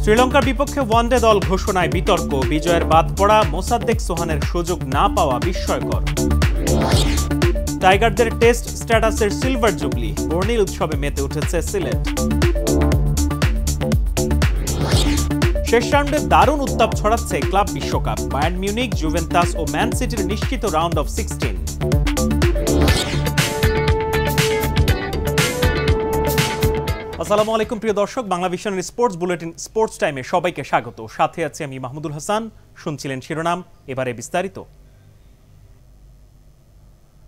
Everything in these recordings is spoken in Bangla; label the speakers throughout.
Speaker 1: শ্রীলঙ্কার বিপক্ষে ওয়ানডে দল ঘোষণায় বিতর্ক, বিজয়ের বাদ পড়া মোসাদ্দেক সোহানের সুযোগ না পাওয়া বিস্ময়কর। টাইগারদের টেস্ট স্ট্যাটাসের সিলভার জুবলি, বর্ণিল উৎসবে মেতে উঠেছে সিলেট। শেষ রাউন্ডে দারুণ উত্তাপ ছড়াচ্ছে ক্লাব বিশ্বকাপ, বায়ার্ন মিউনিক, জুভেন্টাস ও ম্যান সিটির নিশ্চিত রাউন্ড অফ 16। আসসালামু আলাইকুম প্রিয় দর্শক, বাংলা ভিশনের স্পোর্টস বুলেটিন স্পোর্টস টাইমে সবাইকে স্বাগত। সাথে আছি আমি মাহমুদুল হাসান। শুনছিলেন শিরোনাম, এবারে বিস্তারিত।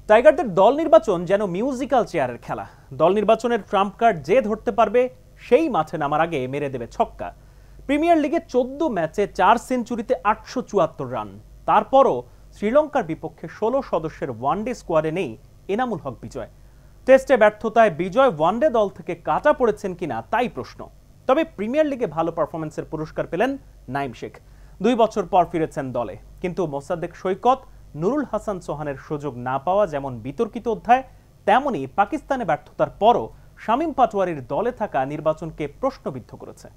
Speaker 1: টাইগারদের দল নির্বাচন যেন মিউজিক্যাল চেয়ারের খেলা। দল নির্বাচনের ট্রাম্প কার্ড যে ধরতে পারবে সেই মাঠে নামার আগে মেরে দেবে ছক্কা। প্রিমিয়ার লিগে 14 ম্যাচে 4 সেঞ্চুরিতে 874 রান। তারপরও শ্রীলঙ্কার বিপক্ষে 16 সদস্যের ওয়ানডে স্কোয়াডে নেই এনামুল হক বিজয়। টেস্টে ব্যর্থতায় বিজয় ওয়ানডে দল থেকে কাটা পড়েছেন কিনা তাই প্রশ্ন। তবে প্রিমিয়ার লিগে ভালো পারফরমেন্সের পুরস্কার পেলেন নাইম শেখ। 2 বছর পর ফিরেছেন দলে, কিন্তু মোসাদ্দেক সৈকত, নুরুল হাসান সোহানের সুযোগ না পাওয়া যেমন বিতর্কিত অধ্যায়, তেমনি পাকিস্তানে ব্যর্থতার পরও শামীম পাটোয়ারির দলে থাকা নির্বাচনকে প্রশ্নবিদ্ধ করেছে।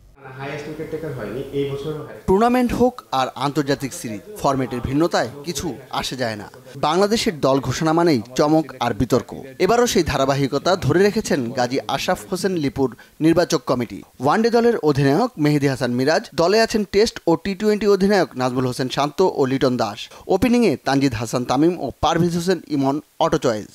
Speaker 2: টুর্নামেন্ট হোক আর আন্তর্জাতিক সিরিজ, ফরম্যাটের ভিন্নতায় কিছু আসে যায় না। বাংলাদেশের দল ঘোষণা মানেই চমক আর বিতর্ক। এবারও সেই ধারাবাহিকতা ধরে রেখেছেন গাজী আশরাফ হোসেন লিপুর নির্বাচক কমিটি। ওয়ানডে দলের অধিনায়ক মেহেদী হাসান মিরাজ, দলে আছেন টেস্ট ও টি-20 অধিনায়ক নাজমুল হোসেন শান্ত ও লিটন দাস। ওপেনিংয়ে তানজিদ হাসান তামিম ও পারভেজ হোসেন ইমন অটো চয়েস।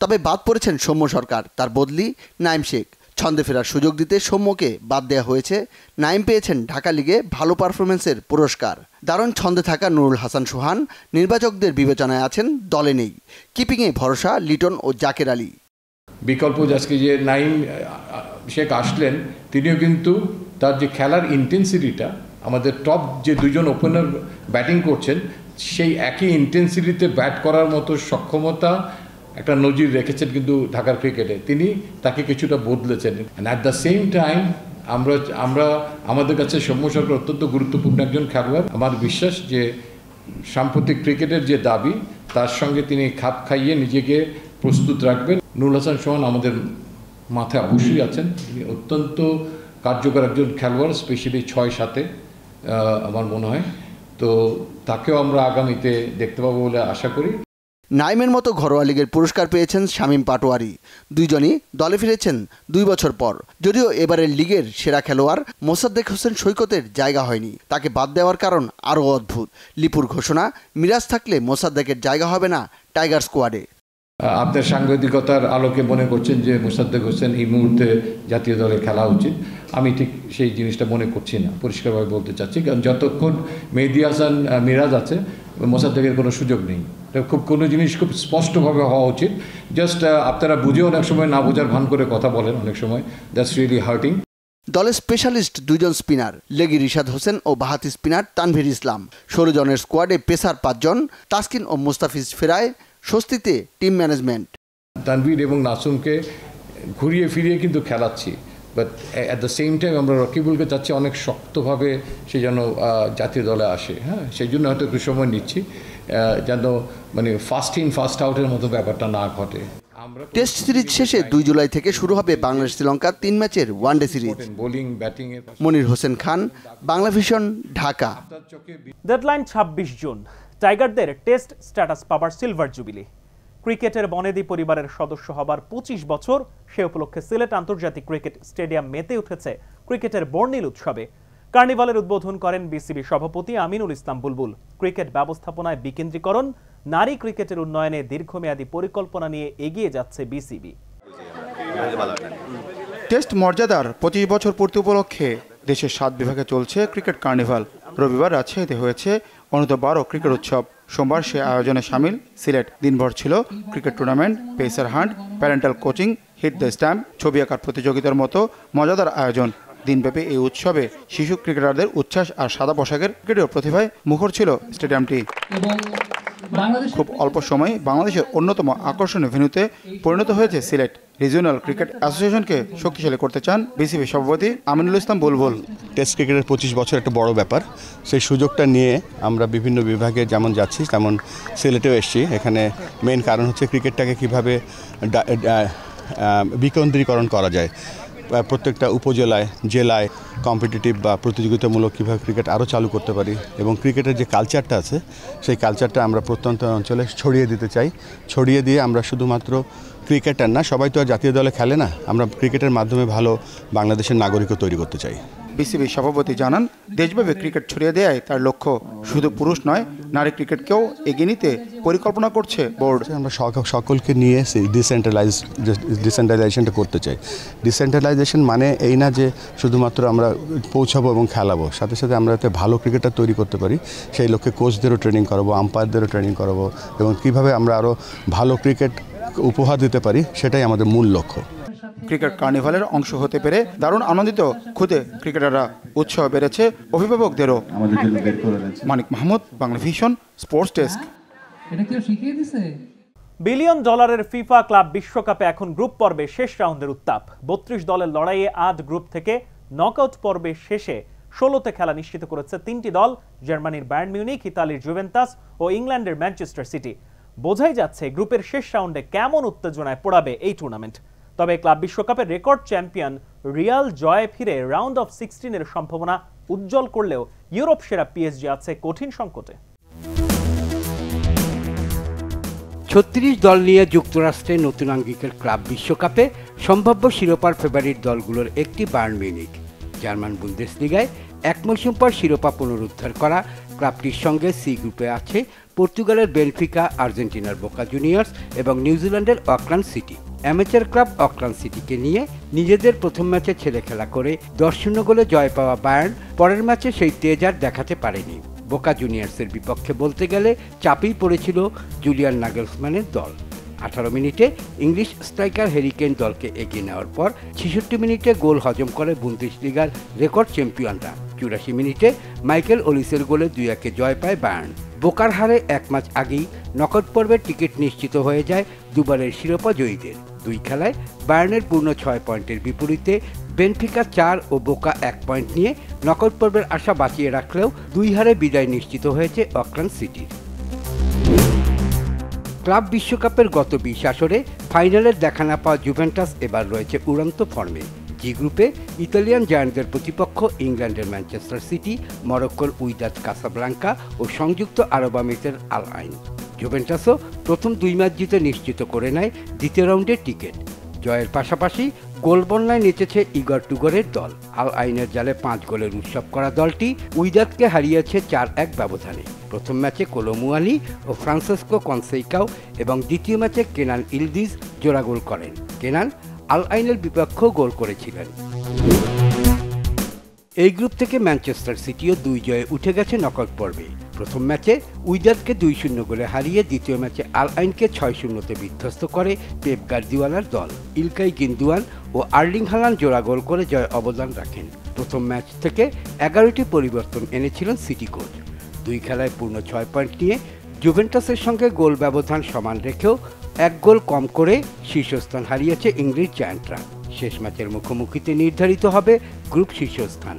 Speaker 2: তবে বাদ পড়েছেন সৌম্য সরকার, তার বদলি নাইম শেখ। ছন্দে ফেরার সুযোগ দিতে সৌম্যকে বাদ দেওয়া হয়েছে। নাইম পেয়েছেন ঢাকা লিগে ভালো পারফরমেন্সের পুরস্কার। দারুণ ছন্দে থাকা নুরুল হাসান সোহান নির্বাচকদের বিবেচনায় আছেন, দলে নেই। কিপিংয়ে ভরসা লিটন ও জাকের আলী।
Speaker 3: বিকল্প আজকে যে নাইম শেখ আসলেন, তিনিও কিন্তু তার যে খেলার ইন্টেন্সিটিটা, আমাদের টপ যে দুজন ওপেনার ব্যাটিং করছেন সেই একই ইন্টেন্সিটিতে ব্যাট করার মতো সক্ষমতা একটা নজির রেখেছেন কিন্তু ঢাকার ক্রিকেটে। তিনি তাকে কিছুটা বদলেছেন। And at the same time আমরা আমাদের কাছে সৌম্য সরকার অত্যন্ত গুরুত্বপূর্ণ একজন খেলোয়াড়। আমার বিশ্বাস যে সাম্প্রতিক ক্রিকেটের যে দাবি, তার সঙ্গে তিনি খাপ খাইয়ে নিজেকে প্রস্তুত রাখবেন। নুরুল হাসান সোহান আমাদের মাথায় অবশ্যই আছেন, তিনি অত্যন্ত কার্যকর একজন খেলোয়াড়, স্পেশালি 6-7-এ আমার মনে হয়। তো তাকেও আমরা আগামীতে দেখতে পাবো বলে আশা করি।
Speaker 2: নাইমের মতো ঘরোয়া লিগের পুরস্কার পেয়েছেন শামীম পাটোয়ারি। দুইজনই দলে ফিরেছেন 2 বছর পর। যদিও এবারের লিগের সেরা খেলোয়াড় মোসাদ্দেক হোসেন সৈকতের জায়গা হয়নি, তাকে বাদ দেওয়ার কারণ আরও অদ্ভুত। লিপুর ঘোষণা, মিরাজ থাকলে মোসাদ্দেকের জায়গা হবে না টাইগার স্কোয়াডে।
Speaker 3: আপনার সাংবাদিকতার আলোকে মনে করছেন যে মোসাদ্দেক হোসেন এই মুহূর্তে জাতীয় দলে খেলা উচিত। আমি ঠিক সেই জিনিসটা মনে করছি না, পরিষ্কারভাবে বলতে চাচ্ছি। কারণ যতক্ষণ মেহেদী হাসান মিরাজ আছে, মোসাদ্দেকের কোনো সুযোগ নেই। খুব কোনো জিনিস খুব স্পষ্টভাবে হওয়া উচিত। জাস্ট আপনারা বুঝে অনেক সময় না বোঝার ভান করে কথা বলেন, অনেক সময় দ্যাটস রিয়েলি হার্টিং।
Speaker 2: দলে স্পেশালিস্ট 2 জন স্পিনার, লেগি রিশাদ হোসেন ও বাহাতি স্পিনার তানভীর ইসলাম। 16 জনের স্কোয়াডে পেসার 5 জন, তাসকিন ও মুস্তাফিজ ফেরায়, স্বস্তিতে টিম ম্যানেজমেন্ট।
Speaker 3: তানভীর এবং নাসুমকে ঘুরিয়ে ফিরিয়ে কিন্তু খেলাচ্ছি, but at the same time আমরা রকিবুলকে চাচ্ছি অনেক শক্তভাবে সে যেন জাতীয় দলে আসে। হ্যাঁ, সেই জন্য হয়তো একটু সময় নিচ্ছি, যেন মানে ফার্স্ট ইন ফার্স্ট আউটের মতো ব্যাপারটা না ঘটে।
Speaker 2: টেস্ট সিরিজ শেষে 2 জুলাই থেকে শুরু হবে বাংলাদেশ শ্রীলঙ্কা 3 ম্যাচের ওয়ানডে সিরিজ।
Speaker 3: বোলিং ব্যাটিং এর
Speaker 2: Monir Hossain Khan, Bangla vision, Dhaka.
Speaker 1: Deadline 26 June. টাইগারদের টেস্ট স্ট্যাটাস পাবার সিলভার জুবিলি। ক্রিকেটের বনেদি পরিবারের সদস্য হবার 25 বছর, সে উপলক্ষে সিলেট আন্তর্জাতিক ক্রিকেট স্টেডিয়াম মেতে উঠেছে ক্রিকেটের বর্ণিল উৎসবে। কার্নিভালের উদ্বোধন করেন বিসিবি সভাপতি আমিনুল ইসলাম বুলবুল। ক্রিকেট ব্যবস্থাপনায় বিকেন্দ্রীকরণ, নারী ক্রিকেটের উন্নয়নে দীর্ঘমেয়াদী পরিকল্পনা নিয়ে এগিয়ে যাচ্ছে বিসিবি।
Speaker 4: টেস্ট মর্যাদার 25 বছর পূর্তি উপলক্ষে দেশের 7 বিভাগে চলছে ক্রিকেট কার্নিভাল। রবিবার রাজশাহীতে হয়েছে অনূর্ধ্ব 12 ক্রিকেট উৎসব। সোমবার সে আয়োজনে সামিল সিলেট। দিনভর ছিল cricket tournament, pacer hunt, parental coaching, hit the stump, ছবি আঁকার প্রতিযোগিতার মতো মজাদার আয়োজন। দিনব্যাপী এই উৎসবে শিশু ক্রিকেটারদের উচ্ছ্বাস আর সাদা পোশাকের ক্রিকেটীয় প্রতিভায় মুখর ছিল স্টেডিয়ামটি। খুব অল্প সময়ে বাংলাদেশের অন্যতম আকর্ষণীয় ভেন্যুতে পরিণত হয়েছে সিলেট। রিজিওনাল ক্রিকেট অ্যাসোসিয়েশনকে শক্তিশালী করতে চান বিসিবি সভাপতি আমিনুল ইসলাম বুলবুল।
Speaker 5: টেস্ট ক্রিকেটের 25 বছর একটা বড় ব্যাপার, সেই সুযোগটা নিয়ে আমরা বিভিন্ন বিভাগে যেমন যাচ্ছি তেমন সিলেটেও এসেছি। এখানে মেইন কারণ হচ্ছে ক্রিকেটটাকে কীভাবে বিকেন্দ্রীকরণ করা যায়। প্রত্যেকটা উপজেলায় জেলায় কম্পিটিটিভ বা প্রতিযোগিতামূলক কীভাবে ক্রিকেট আরও চালু করতে পারি এবং ক্রিকেটের যে কালচারটা আছে সেই কালচারটা আমরা প্রত্যন্ত অঞ্চলে ছড়িয়ে দিতে চাই। ছড়িয়ে দিয়ে আমরা শুধুমাত্র ক্রিকেটার না, সবাই তো আর জাতীয় দলে খেলে না, আমরা ক্রিকেটের মাধ্যমে ভালো বাংলাদেশের নাগরিকও তৈরি করতে চাই।
Speaker 4: বিসিবি সভাপতি জানান, দেশব্যাপী ক্রিকেট ছড়িয়ে দেওয়াই তার লক্ষ্য। শুধু পুরুষ নয়, নারী ক্রিকেটকেও এগিয়ে নিতে পরিকল্পনা করছে বোর্ড।
Speaker 5: আমরা সকলকে নিয়ে ডিসেন্ট্রালাইজেশনটা করতে চাই। ডিসেন্ট্রালাইজেশন মানে এই না যে শুধুমাত্র আমরা পৌঁছাবো এবং খেলাবো, সাথে সাথে আমরা যাতে ভালো ক্রিকেটার তৈরি করতে পারি সেই লক্ষ্যে কোচদেরও ট্রেনিং করাবো, আম্পায়ারদেরও ট্রেনিং করাবো এবং কীভাবে আমরা আরও ভালো ক্রিকেট উপহার দিতে পারি সেটাই আমাদের মূল লক্ষ্য।
Speaker 4: ক্রিকেট কার্নিভালের অংশ হতে পেরে দারুণ আনন্দিত খুদে ক্রিকেটাররা, উৎসাহ বেড়েছে অভিভাবকদেরও। Manik Mahmud, Bangla vision, sports desk.
Speaker 1: Billion ডলারের ফিফা ক্লাব বিশ্বকাপে এখন গ্রুপ পর্বে শেষ রাউন্ডের উত্তাপ। 32 দলের লড়াইয়ে 8 গ্রুপ থেকে নকআউট পর্বে শেষে 16তে খেলা নিশ্চিত করেছে 3টি দল, জার্মানির বায়ার্ন মিউনিখ, ইতালির জুভেন্টাস ও ইংল্যান্ডের ম্যানচেস্টার সিটি। বোঝাই যাচ্ছে গ্রুপের শেষ রাউন্ডে কেমন উত্তেজনায় পড়াবে এই টুর্নামেন্ট। তবে ক্লাব বিশ্বকাপের রেকর্ড চ্যাম্পিয়ন রিয়াল জয়ে ফিরে রাউন্ড অফ 16 এর সম্ভাবনা উজ্জ্বল করলেও ইউরোপ সেরা পিএসজি আছে কঠিন সংকটে।
Speaker 6: 36 দল নিয়ে যুক্তরাষ্ট্রের নতুন আঙ্গিকের ক্লাব বিশ্বকাপে সম্ভাব্য শিরোপার ফেভারিট দলগুলোর একটি বায়ার্ন মিউনিখ। জার্মান বুন্দেসলিগায় এক মৌসুম পর শিরোপা পুনরুদ্ধার করা ক্লাবটির সঙ্গে সি গ্রুপে আছে পর্তুগালের বেনফিকা, আর্জেন্টিনার বোকা জুনিয়র্স এবং নিউজিল্যান্ডের Auckland city. Amateur club Auckland সিটিকে নিয়ে নিজেদের প্রথম ম্যাচে ছেলে খেলা করে 10-0 গোলে জয় পাওয়া বায়ার্ন পরের ম্যাচে সেই তেজ আর দেখাতে পারেনি। বোকা জুনিয়র্সের বিপক্ষে বলতে গেলে চাপেই পড়েছিল জুলিয়ান নাগেলসম্যানের দল। 18 মিনিটে ইংলিশ স্ট্রাইকার হ্যারি কেইন দলকে এগিয়ে নেওয়ার পর 66 মিনিটে গোল হজম করে বুন্দেসলিগার রেকর্ড চ্যাম্পিয়নরা। 84 মিনিটে মাইকেল ওলিসের গোলে 2-1 জয় পায় বায়ার্ন। বোকার হারে এক ম্যাচ আগেই নকআউট পর্বের টিকিট নিশ্চিত হয়ে যায় দুবারের শিরোপা জয়ীদের। দুই খেলায় বায়ার্নের পূর্ণ 6 পয়েন্টের বিপরীতে বেনফিকা 4 ও বোকা 1 পয়েন্ট নিয়ে নকআউট পর্বের আশা বাঁচিয়ে রাখলেও 2 হারে বিদায় নিশ্চিত হয়েছে অকল্যান্ড সিটির। ক্লাব বিশ্বকাপের গত 20 আসরে ফাইনালের দেখা না পাওয়া জুভেন্টাস এবার রয়েছে উড়ন্ত ফর্মে। জি গ্রুপে ইতালিয়ান জায়ান্টদের প্রতিপক্ষ ইংল্যান্ডের ম্যানচেস্টার সিটি, মরক্কোর উইদাদ কাসাব্লাঙ্কা ও সংযুক্ত আরব আমিরাতের আল আইন। জুভেন্টাসও প্রথম 2 ম্যাচ জিতে নিশ্চিত করে নেয় দ্বিতীয় রাউন্ডের টিকিট। জয়ের পাশাপাশি গোল বন্যায় নেচেছে ইগর টুগরের দল। আল আইনের জালে 5 গোলের উৎসব করা দলটি উইদাদকে হারিয়েছে 4-1 ব্যবধানে। প্রথম ম্যাচে কোলোমুয়ানি ও ফ্রান্সিসকো কনসেইকাও এবং দ্বিতীয় ম্যাচে কেনান ইলদিজ জোড়া গোল করেন। কেনান আল আইনের বিপক্ষেও গোল করেছিলেন। এই গ্রুপ থেকে ম্যানচেস্টার সিটিও 2 জয়ে উঠে গেছে নকআউট পর্বে। প্রথম ম্যাচে উইদাদকে 2-0 গোলে হারিয়ে দ্বিতীয় ম্যাচে আল আইনকে 6-0তে বিধ্বস্ত করে পেপ গার্দিওলার দল। ইলকাই গিন্দুয়ান ও আর্লিং হালান্ড জোড়া গোল করে জয় অবদান রাখেন। প্রথম ম্যাচ থেকে 11টি পরিবর্তন এনেছিলেন সিটি কোচ। 2 খেলায় পূর্ণ 6 পয়েন্ট নিয়ে জুভেন্টাসের সঙ্গে গোল ব্যবধান সমান রেখেও 1 গোল কম করে শীর্ষস্থান হারিয়েছে ইংলিশ জায়ান্টরা। শেষ ম্যাচের মুখোমুখিতে নির্ধারিত হবে গ্রুপ শীর্ষস্থান।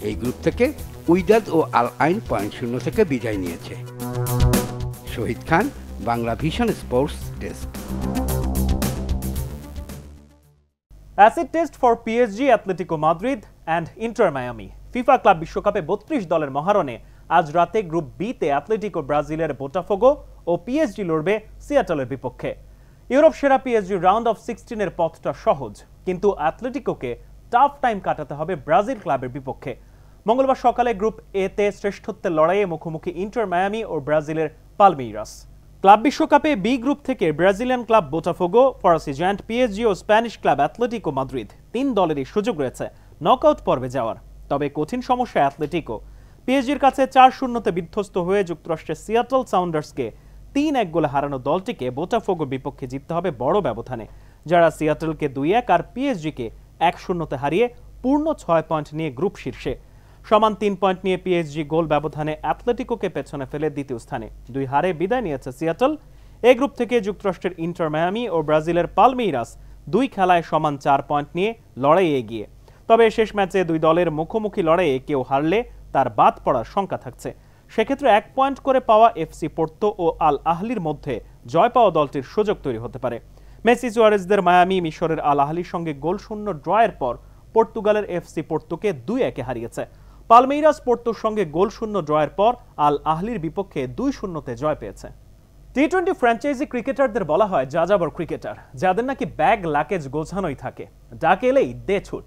Speaker 6: এই গ্রুপ থেকে উইদাদ ও আল আইন পয়েন্ট শূন্য থেকে বিদায় নিয়েছে। Shahid Khan, Bangla vision, sports desk.
Speaker 1: Acid test for PSG, Atletico Madrid and Inter Miami. FIFA club বিশ্বকাপে 32 দলের মহারণে আজ রাতে গ্রুপ বিতে অ্যাটলেটিকো ব্রাজিলের বোটাফোগো ও পিএসজি লড়বে সিয়াটলের বিপক্ষে। ইউরোপ সেরা পিএসজি রাউন্ড অফ 16 এর পথটা সহজ, কিন্তু অ্যাটলেটিকোকে টাফ টাইম কাটাতে হবে ব্রাজিল ক্লাবের বিপক্ষে। মঙ্গলবার সকালে গ্রুপ এতে শ্রেষ্ঠত্বের লড়াইয়ে মুখোমুখি ইন্টার মায়ামি ও ব্রাজিলের পালমেইরাস। ক্লাব বিশ্বকাপে বি গ্রুপ থেকে ব্রাজিলিয়ান ক্লাব বোটাফোগো, ফরাসি জায়ান্ট পিএসজি ও স্প্যানিশ ক্লাব অ্যাটলেটিকো মাদ্রিদ 3 দলেরই সুযোগ রয়েছে নকআউট পর্বে যাওয়ার। তবে কঠিন সমস্যা অ্যাটলেটিকো। পিএসজির কাছে 4-0তে বিধ্বস্ত হয়ে যুক্তরাষ্ট্রের সিয়াটল সাউন্ডার্সকে 3-1 গোলে হারানো দলটিকে বোটাফোগোর বিপক্ষে জিততে হবে বড় ব্যবধানে, যারা সিয়াটলকে 2-1 আর পিএসজিকে 1-0তে হারিয়ে পূর্ণ 6 পয়েন্ট নিয়ে গ্রুপ শীর্ষে। সমান 3 পয়েন্ট নিয়ে পিএসজি গোল ব্যবধানে অ্যাটলেটিকোকে পেছনে ফেলে দ্বিতীয় স্থানে। 2 হারে বিদায় নিয়েছে সিয়াটল। এই গ্রুপ থেকে যুক্তরাষ্ট্রের ইন্টার মায়ামি ও ব্রাজিলের পালমেইরাস 2 খেলায় সমান 4 পয়েন্ট নিয়ে লড়াইয়ে এগিয়ে। তবে শেষ ম্যাচে 2 দলের মুখোমুখি লড়াইয়ে কেউ হারলে তার বাদ পড়ার শঙ্কা থাকছে। সেক্ষেত্রে 1 পয়েন্ট করে পাওয়া এফসি পোর্তো ও আল আহলির মধ্যে জয় পাওয়া দলটির সুযোগ তৈরি হতে পারে। মেসি সুয়ারেজদের মায়ামি মিশরের আল আহলির সঙ্গে গোল শূন্য ড্রয়ের পর পর্তুগালের এফসি পোর্তোকে 2-1 হারিয়েছে। পালমেইরাস পোর্তোর সঙ্গে গোলশূন্য ড্রয়ের পর আল আহলির বিপক্ষে 2-0-তে জয় পেয়েছে। টি-20 ফ্র্যাঞ্চাইজি ক্রিকেটারদের বলা হয় যাযাবর ক্রিকেটার, যাদের নাকি ব্যাগ লাকেজ গোছানোই থাকে, ডাক এলেই দে ছুট।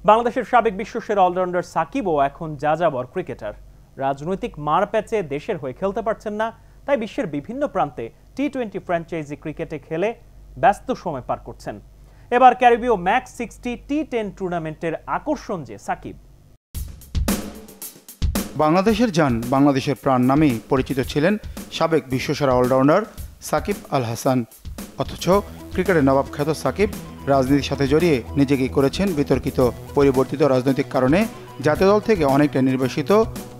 Speaker 1: বাংলাদেশের সাবেক বিশ্বসেরা অলরাউন্ডার সাকিবও এখন যাযাবর ক্রিকেটার। রাজনৈতিক মারপ্যাচে দেশের হয়ে খেলতে পারছেন না, তাই বিশ্বের বিভিন্ন প্রান্তে টি-20 ফ্র্যাঞ্চাইজি ক্রিকেটে খেলে ব্যস্ত সময় পার করছেন। এবার ক্যারিবীয় ম্যাক্স 60 টি10 টুর্নামেন্টের আকর্ষণ যে সাকিব।
Speaker 4: বাংলাদেশের জান, বাংলাদেশের প্রাণ নামেই পরিচিত ছিলেন সাবেক বিশ্বসেরা অলরাউন্ডার সাকিব আল হাসান। অথচ ক্রিকেটের নবাব খ্যাত সাকিব রাজনীতির সাথে জড়িয়ে নিজেকেই করেছেন বিতর্কিত। পরিবর্তিত রাজনৈতিক কারণে জাতীয় দল থেকে অনেকটা নির্বাসিত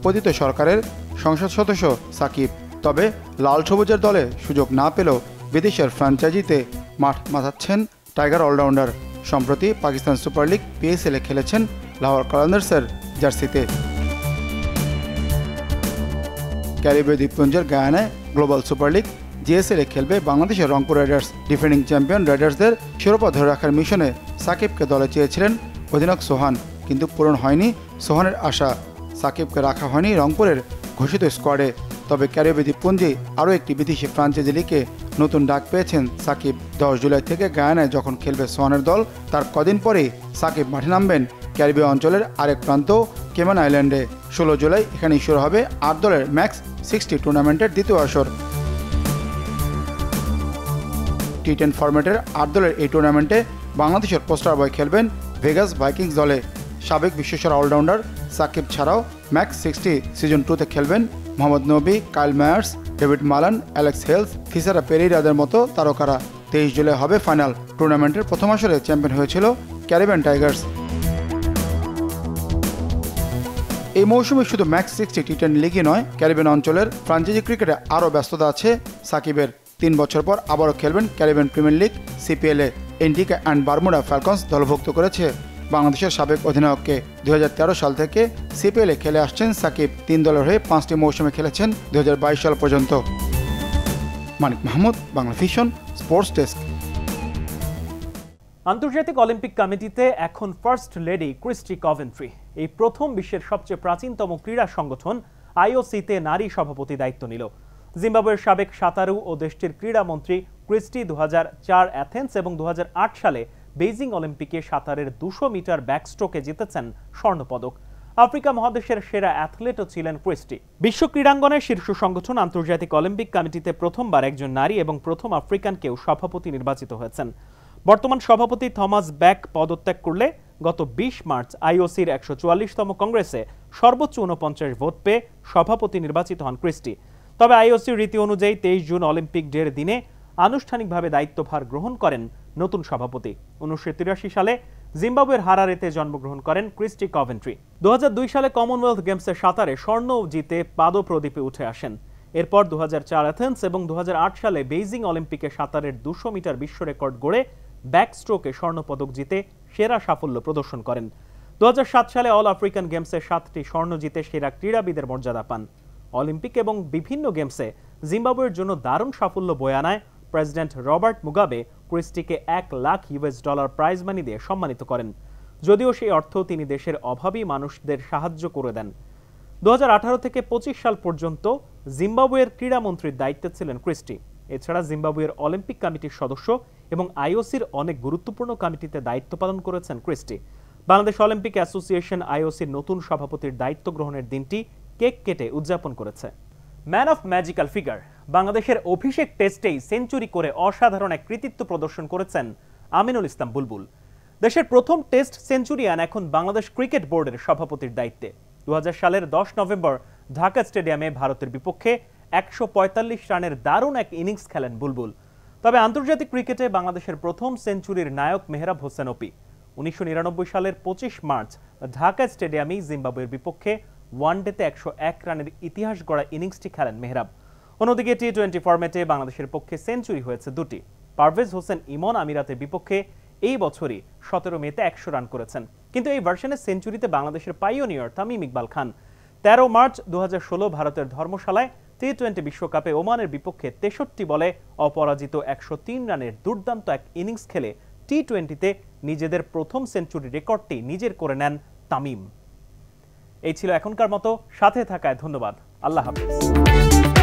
Speaker 4: পতিত সরকারের সংসদ সদস্য সাকিব। তবে লাল সবুজের দলে সুযোগ না পেলেও বিদেশের ফ্র্যাঞ্চাইজিতে মাঠ মাতাচ্ছেন টাইগার অলরাউন্ডার। সম্প্রতি পাকিস্তান সুপার লিগ PSL-এ খেলেছেন লাহোর কালান্দার্সের জার্সিতে। ক্যারিবীয় দ্বীপপুঞ্জের গায়ানায় গ্লোবাল সুপার লিগ GSL-এ খেলবে বাংলাদেশের রংপুর রাইডার্স। ডিফেন্ডিং চ্যাম্পিয়ন রাইডার্সদের শিরোপা ধরে রাখার মিশনে সাকিবকে দলে চেয়েছিলেন অধিনায়ক সোহান, কিন্তু পূরণ হয়নি সোহানের আশা। সাকিবকে রাখা হয়নি রংপুরের ঘোষিত স্কোয়াডে। তবে ক্যারিবীয় দ্বীপপুঞ্জে আরও একটি বিদেশি ফ্র্যাঞ্চাইজি লিগে নতুন ডাক পেয়েছেন সাকিব। 10 জুলাই থেকে গায়ানায় যখন খেলবে সোহানের দল, তার কদিন পরেই সাকিব মাঠে নামবেন ক্যারিবীয় অঞ্চলের আরেক প্রান্ত কেমান আইল্যান্ডে। 16 জুলাই এখানেই শুরু হবে 8 দলের ম্যাক্স 60 টুর্নামেন্টের দ্বিতীয় আসর। টি10 ফরম্যাটের 8 দলের এই টুর্নামেন্টে বাংলাদেশের পোস্টার বয় খেলবেন ভেগাস ভাইকিংস দলে। সাবেক বিশ্বসেরা অলরাউন্ডার সাকিব ছাড়াও ম্যাক্স 60 সিজন 2-তে খেলবেন Mohammad Nabi, Kyle Mayers, David Malan, Alex Hales, Thisara পেরেইরাদের মতো তারকারা। 23 জুলাই হবে ফাইনাল। টুর্নামেন্টের প্রথম আসরে চ্যাম্পিয়ন হয়েছিল ক্যারিবিয়ান টাইগার্স। এই মৌসুমে শুধু ম্যাক্স 60 টি10 লিগই নয়, ক্যারিবিয়ান অঞ্চলের ফ্র্যাঞ্চাইজি ক্রিকেটে আরও ব্যস্ততা আছে সাকিবের। 3 বছর পর আবারও খেলবেন ক্যারিবিয়ান প্রিমিয়ার লিগ CPL-এ। এন্টিকা অ্যান্ড বারমুডা ফ্যালকনস দলভুক্ত করেছে বাংলাদেশের সাবেক অধিনায়ককে। 2013 সাল থেকে CPL-এ খেলে আসছেন সাকিব। 3 দলের হয়ে 5টি মৌসুমে খেলেছেন 2022 সাল পর্যন্ত। Manik Mahmud, Bangla vision, sports desk.
Speaker 1: আন্তর্জাতিক অলিম্পিক কমিটিতে এখন ফার্স্ট লেডি ক্রিস্টি কভেন্ট্রি। এই প্রথম বিশ্বের সবচেয়ে প্রাচীনতম ক্রীড়া সংগঠন IOC-তে নারী সভাপতি দায়িত্ব নিল। জিম্বাবুয়ের সাবেক সাঁতারু ও দেশটির ক্রীড়ামন্ত্রী ক্রিস্টি 2004 অ্যাথেন্স এবং 2008 সালে বেইজিং অলিম্পিকে সাঁতারের 200 মিটার ব্যাকস্ট্রোকে জিতেছেন স্বর্ণপদক। আফ্রিকা মহাদেশের সেরা অ্যাথলেটও ছিলেন ক্রিস্টি। বিশ্ব ক্রীড়াঙ্গনের শীর্ষ সংগঠন আন্তর্জাতিক অলিম্পিক কমিটিতে প্রথমবার একজন নারী এবং প্রথম আফ্রিকানকেও সভাপতি নির্বাচিত হয়েছেন। বর্তমান সভাপতি থমাস ব্যাক পদত্যাগ করলে গত 20 মার্চ IOC-র 144তম কংগ্রেসে সর্বোচ্চ 49 ভোট পেয়ে সভাপতি নির্বাচিত হন ক্রিস্টি। তবে IOC-র রীতি অনুযায়ী 23 জুন অলিম্পিক ডের দিনে আনুষ্ঠানিকভাবে দায়িত্বভার গ্রহণ করেন নতুন সভাপতি। 1983 সালে জিম্বাবুয়ের হারারেতে জন্মগ্রহণ করেন ক্রিস্টি কভেন্ট্রি। 2002 সালে কমনওয়েলথ গেমসে সাঁতারে স্বর্ণ জিতে পাদপ্রদীপে উঠে আসেন। এরপর 2004 অ্যাথেন্স এবং 2008 সালে বেইজিং অলিম্পিকে সাঁতারের 200 মিটার বিশ্ব রেকর্ড গড়ে ব্যাকস্ট্রোকে স্বর্ণপদক জিতে সেরা সাফল্য প্রদর্শন করেন। 2007 সালে অল আফ্রিকান গেমসে 7টি স্বর্ণ জিতে সেরা ক্রীড়াবিদের মর্যাদা পান। অলিম্পিক এবং বিভিন্ন গেমসে জিম্বাবুয়ের জন্য দারুণ সাফল্য বয়ে আনায় প্রেসিডেন্ট রবার্ট মুগাবে ক্রিস্টিকে $1,00,000 প্রাইজ মানি দিয়ে সম্মানিত করেন। যদিও সেই অর্থ তিনি দেশের অভাবী মানুষদের সাহায্য করে দেন। 2018 থেকে 25 সাল পর্যন্ত জিম্বাবুয়ের ক্রীড়ামন্ত্রীর দায়িত্বে ছিলেন ক্রিস্টি। এছাড়া জিম্বাবুয়ের অলিম্পিক কমিটির সদস্য এবং IOC-র অনেক গুরুত্বপূর্ণ কমিটিতে দায়িত্ব পালন করেছেন ক্রিস্টি। বাংলাদেশ অলিম্পিক অ্যাসোসিয়েশন IOC-র নতুন সভাপতির দায়িত্ব গ্রহণের দিনটি কেক কেটে উদযাপন করেছে। ম্যান অফ ম্যাজিক্যাল ফিগার, বাংলাদেশের অভিষেক টেস্টেই সেঞ্চুরি করে অসাধারণ এক কৃতিত্ব প্রদর্শন করেছেন আমিনুল ইসলাম বুলবুল। দেশের প্রথম টেস্ট সেঞ্চুরিয়ান এখন বাংলাদেশ ক্রিকেট বোর্ডের সভাপতির দায়িত্বে। 2000 সালের 10 নভেম্বর ঢাকা স্টেডিয়ামে ভারতের বিপক্ষে 145 রানের দারুণ এক ইনিংস খেলেন বুলবুল। তবে আন্তর্জাতিক ক্রিকেটে বাংলাদেশের প্রথম সেঞ্চুরির নায়ক মেহরাব হোসেন অপি। 1999 সালের 25 মার্চ ঢাকা স্টেডিয়ামেই জিম্বাবুয়ের বিপক্ষে ওয়ানডেতে 101 রানের ইতিহাস গড়া ইনিংসটি খেলেন মেহরাব। অন্যদিকে টি20 ফরম্যাটে বাংলাদেশের পক্ষে সেঞ্চুরি হয়েছে 2টি। পারভেজ হোসেন ইমন আমিরাতের বিপক্ষে এই বছরই 17 মেতে 100 রান করেছেন। কিন্তু এই ভার্সনের সেঞ্চুরিতে বাংলাদেশের পাইওনিয়র তামিম ইকবাল খান। 13 মার্চ 2016 ভারতের ধর্মশালায় টি20 বিশ্বকাপে ওমানের বিপক্ষে 63 বলে অপরাজিত 103 রানের দুর্দান্ত এক ইনিংস খেলে টি-20-তে নিজেদের প্রথম সেঞ্চুরি রেকর্ডটি নিজের করে নেন তামিম। এই ছিল এখনকার মতো, সাথে থাকায় ধন্যবাদ। আল্লাহ হাফেজ।